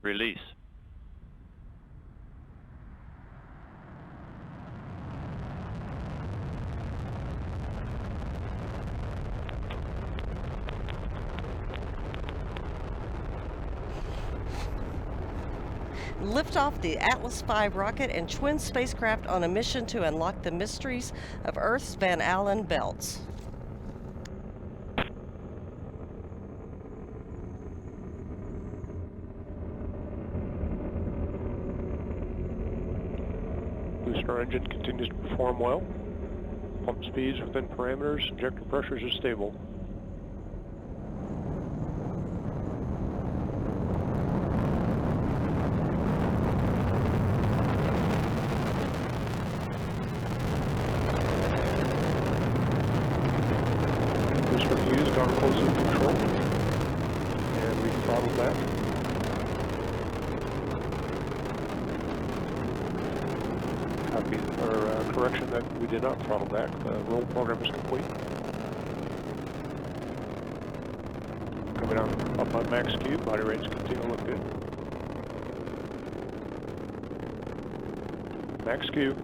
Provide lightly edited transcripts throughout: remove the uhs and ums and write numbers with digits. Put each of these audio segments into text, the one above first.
Release. Lift off the Atlas V rocket and twin spacecraft on a mission to unlock the mysteries of Earth's Van Allen belts. Booster engine continues to perform well. Pump speeds within parameters. Injector pressures are stable. Booster fuse gone close to control. And we throttle back. Correction that we did not throttle back. The roll program is complete. Coming up on max Q, body rates continue to look good. Max Q.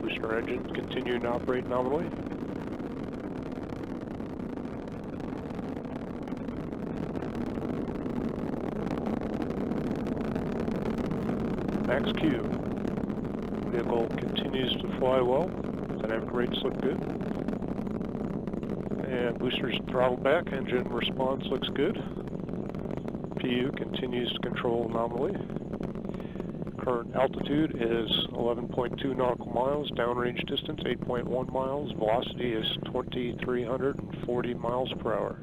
Booster engine continuing to operate nominally. Max Q. Vehicle continues to fly well. Dynamic rates look good. And boosters throttled back. Engine response looks good. PU continues to control nominally. Current altitude is 11.2 nautical miles. Downrange distance 8.1 miles. Velocity is 2,340 miles per hour.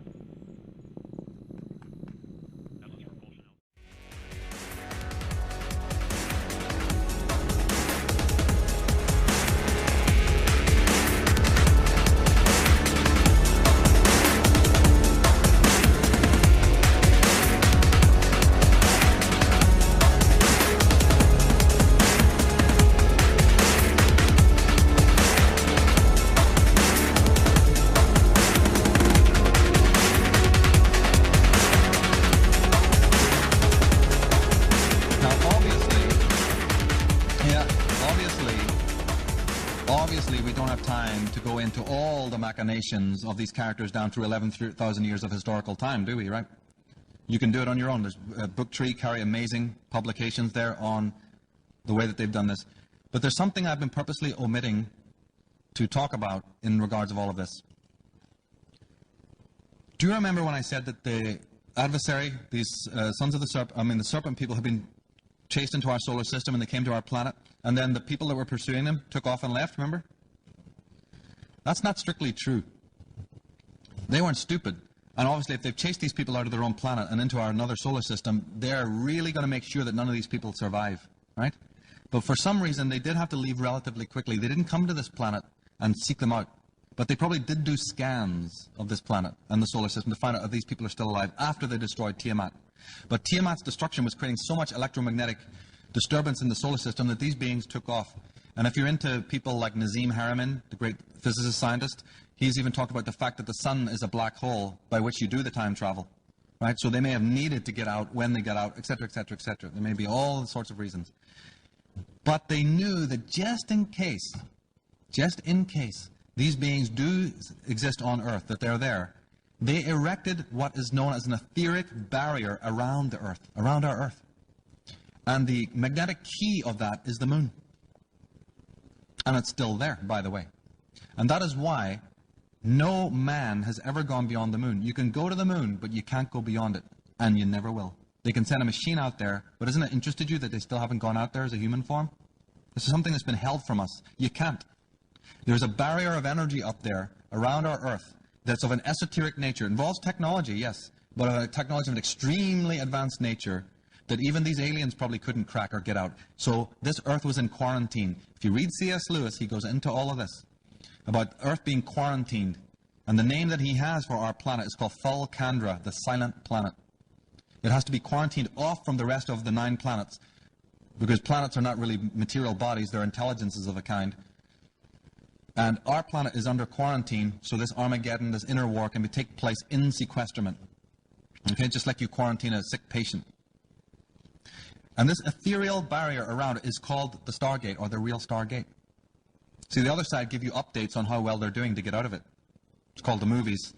Machinations of these characters down through 11,000 years of historical time, do we, right? You can do it on your own. There's Booktree carry amazing publications there on the way that they've done this. But there's something I've been purposely omitting to talk about in regards of all of this. Do you remember when I said that the adversary, these sons of the serpent, the serpent people have been chased into our solar system and they came to our planet, and then the people that were pursuing them took off and left, remember? That's not strictly true. They weren't stupid. And obviously, if they've chased these people out of their own planet and into our another solar system, they're really going to make sure that none of these people survive, right? But for some reason, they did have to leave relatively quickly. They didn't come to this planet and seek them out. But they probably did do scans of this planet and the solar system to find out if these people are still alive after they destroyed Tiamat. But Tiamat's destruction was creating so much electromagnetic disturbance in the solar system that these beings took off. And if you're into people like Nazim Haramein, the great physicist scientist, he's even talked about the fact that the sun is a black hole by which you do the time travel, right? So they may have needed to get out when they got out, etc., etc., etc. There may be all sorts of reasons. But they knew that just in case these beings do exist on Earth, that they're there, they erected what is known as an etheric barrier around the Earth, around our Earth. And the magnetic key of that is the moon. And it's still there, by the way. And that is why no man has ever gone beyond the moon. You can go to the moon, but you can't go beyond it. And you never will. They can send a machine out there, but isn't it interested you that they still haven't gone out there as a human form? This is something that's been held from us. You can't. There's a barrier of energy up there around our Earth that's of an esoteric nature. It involves technology, yes, but a technology of an extremely advanced nature that even these aliens probably couldn't crack or get out. So this Earth was in quarantine. If you read C.S. Lewis, he goes into all of this about Earth being quarantined. And the name that he has for our planet is called Fulcandra, the silent planet. It has to be quarantined off from the rest of the 9 planets, because planets are not really material bodies, they're intelligences of a kind. And our planet is under quarantine, so this Armageddon, this inner war, can take place in sequestrament. Okay, just like you quarantine a sick patient. And this ethereal barrier around it is called the Stargate, or the real Stargate. See, the other side give you updates on how well they're doing to get out of it. It's called the movies.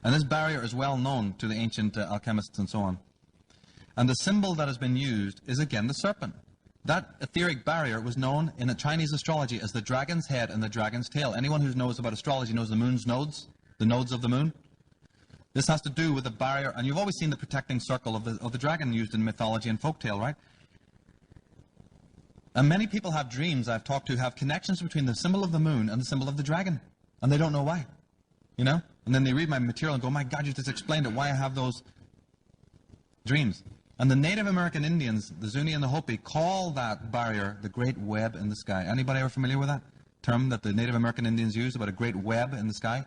And this barrier is well known to the ancient alchemists and so on. And the symbol that has been used is again the serpent. That etheric barrier was known in Chinese astrology as the dragon's head and the dragon's tail. Anyone who knows about astrology knows the moon's nodes, the nodes of the moon. This has to do with the barrier, and you've always seen the protecting circle of the dragon used in mythology and folktale, right? And many people have dreams I've talked to have connections between the symbol of the moon and the symbol of the dragon, and they don't know why, you know? And then they read my material and go, my God, you just explained it, why I have those dreams. And the Native American Indians, the Zuni and the Hopi, call that barrier the Great Web in the Sky. Anybody ever familiar with that term that the Native American Indians use about a great web in the sky?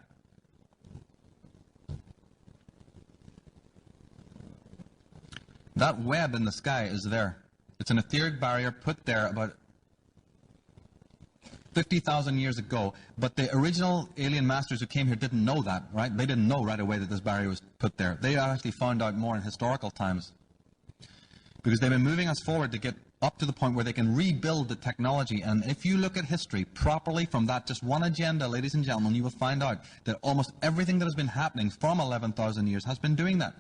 That web in the sky is there. It's an etheric barrier put there about 50,000 years ago, but the original alien masters who came here didn't know that, right? They didn't know right away that this barrier was put there. They actually found out more in historical times, because they've been moving us forward to get up to the point where they can rebuild the technology. And if you look at history properly from that just one agenda, ladies and gentlemen, you will find out that almost everything that has been happening from 11,000 years has been doing that.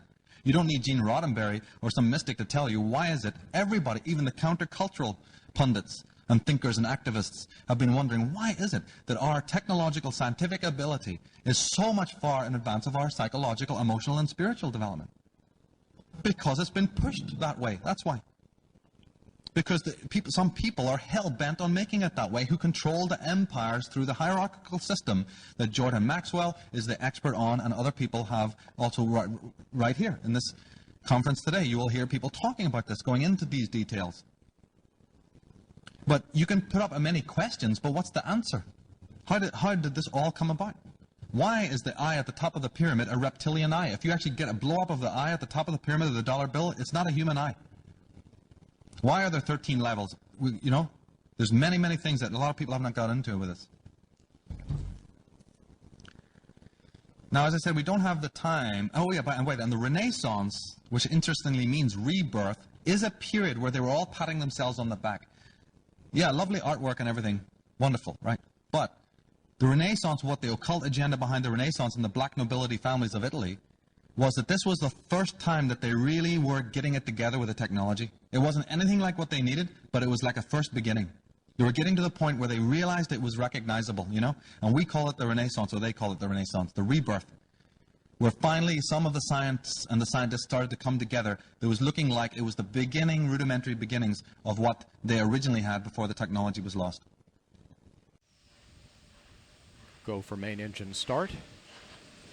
You don't need Gene Roddenberry or some mystic to tell you why is it everybody, even the countercultural pundits and thinkers and activists, have been wondering why is it that our technological scientific ability is so much far in advance of our psychological, emotional, and spiritual development. Because it's been pushed that way. That's why. Because some people are hell-bent on making it that way, who control the empires through the hierarchical system that Jordan Maxwell is the expert on, and other people have also right here in this conference today. You will hear people talking about this, going into these details. But you can put up many questions, but what's the answer? How did this all come about? Why is the eye at the top of the pyramid a reptilian eye? If you actually get a blow-up of the eye at the top of the pyramid of the dollar bill, it's not a human eye. Why are there 13 levels? You know, there's many, many things that a lot of people have not got into with this. Now, as I said, we don't have the time. Oh, yeah, and wait, and the Renaissance, which interestingly means rebirth, is a period where they were all patting themselves on the back. Yeah, lovely artwork and everything. Wonderful, right? But the Renaissance, what the occult agenda behind the Renaissance and the black nobility families of Italy, was that this was the first time that they really were getting it together with the technology. It wasn't anything like what they needed, but it was like a first beginning. They were getting to the point where they realized it was recognizable, you know? And we call it the Renaissance, or they call it the Renaissance, the rebirth. Where finally some of the science and the scientists started to come together. That was looking like it was the beginning, rudimentary beginnings of what they originally had before the technology was lost. Go for main engine start.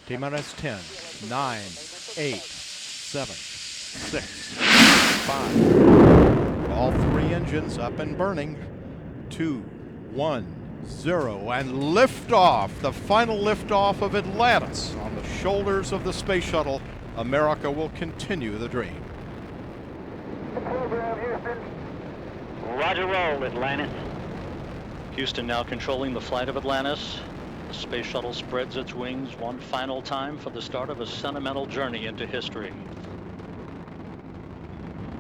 T-minus 10, 9, 8, 7, 6, 5. All three engines up and burning. 2, 1, 0, and liftoff. The final liftoff of Atlantis on the shoulders of the space shuttle. America will continue the dream. Program, Houston. Roger, roll, Atlantis. Houston now controlling the flight of Atlantis. The space shuttle spreads its wings one final time for the start of a sentimental journey into history.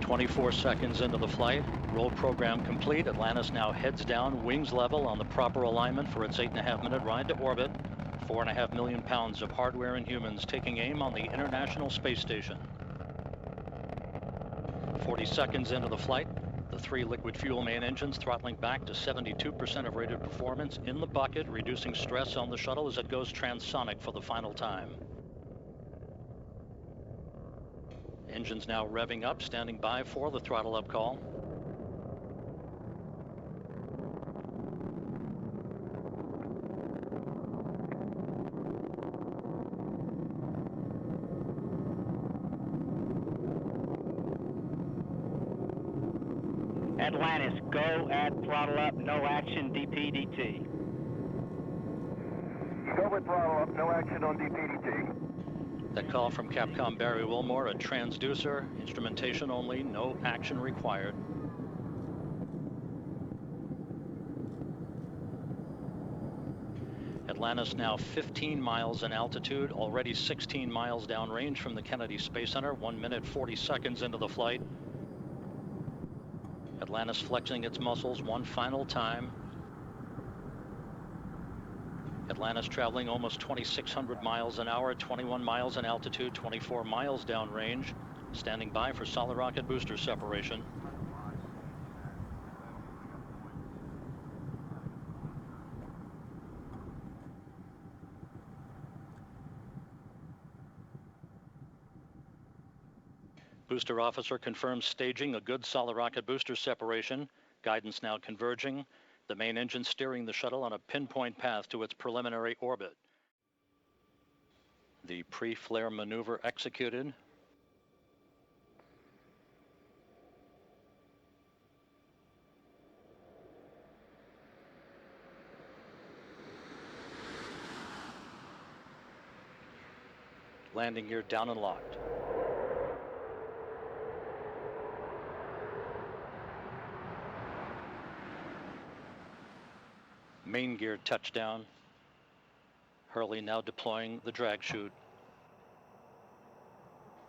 24 seconds into the flight, roll program complete. Atlantis now heads down, wings level on the proper alignment for its 8.5-minute ride to orbit. 4.5 million pounds of hardware and humans taking aim on the International Space Station. 40 seconds into the flight, the 3 liquid fuel main engines throttling back to 72% of rated performance in the bucket, reducing stress on the shuttle as it goes transonic for the final time. Engines now revving up, standing by for the throttle up call. Atlantis, go at throttle up, no action, DPDT. Go with throttle up, no action on DPDT. That call from Capcom Barry Wilmore, a transducer, instrumentation only, no action required. Atlantis now 15 miles in altitude, already 16 miles downrange from the Kennedy Space Center, 1 minute 40 seconds into the flight. Atlantis flexing its muscles one final time. Atlantis traveling almost 2,600 miles an hour, 21 miles in altitude, 24 miles downrange, standing by for solid rocket booster separation. Booster officer confirms staging a good solid rocket booster separation. Guidance now converging. The main engine steering the shuttle on a pinpoint path to its preliminary orbit. The pre-flare maneuver executed. Landing gear down and locked. Main gear touchdown. Hurley now deploying the drag chute.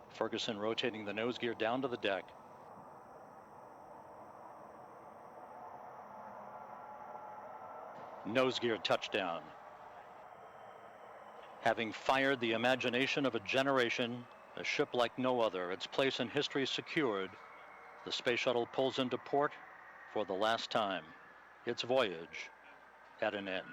Ferguson rotating the nose gear down to the deck. Nose gear touchdown. Having fired the imagination of a generation, a ship like no other, its place in history secured, the space shuttle pulls into port for the last time. Its voyage at an end.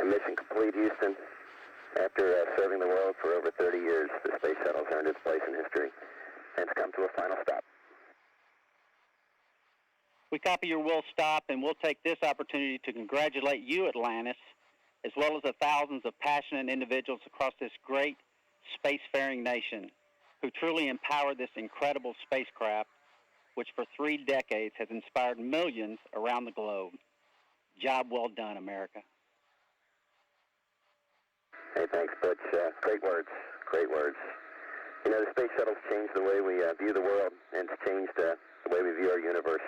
Mission complete, Houston. After serving the world for over 30 years, the space shuttle's earned its place in history, and it's come to a final stop. We copy your will stop, and we'll take this opportunity to congratulate you, Atlantis, as well as the thousands of passionate individuals across this great spacefaring nation who truly empowered this incredible spacecraft, which for 3 decades has inspired millions around the globe. Job well done, America. Hey, thanks, Butch. Great words. Great words. You know, the space shuttle's changed the way we view the world, and it's changed the way we view our universe.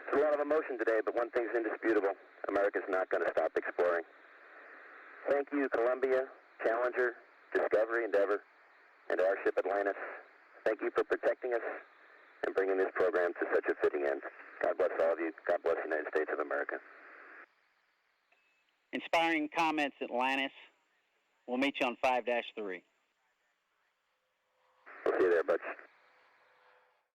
There's a lot of emotion today, but one thing's indisputable. America's not going to stop exploring. Thank you, Columbia, Challenger, Discovery, Endeavour, and our ship Atlantis. Thank you for protecting us and bringing this program to such a fitting end. God bless all of you. God bless the United States of America. Inspiring comments, Atlantis. We'll meet you on 5-3. We'll see you there, Butch.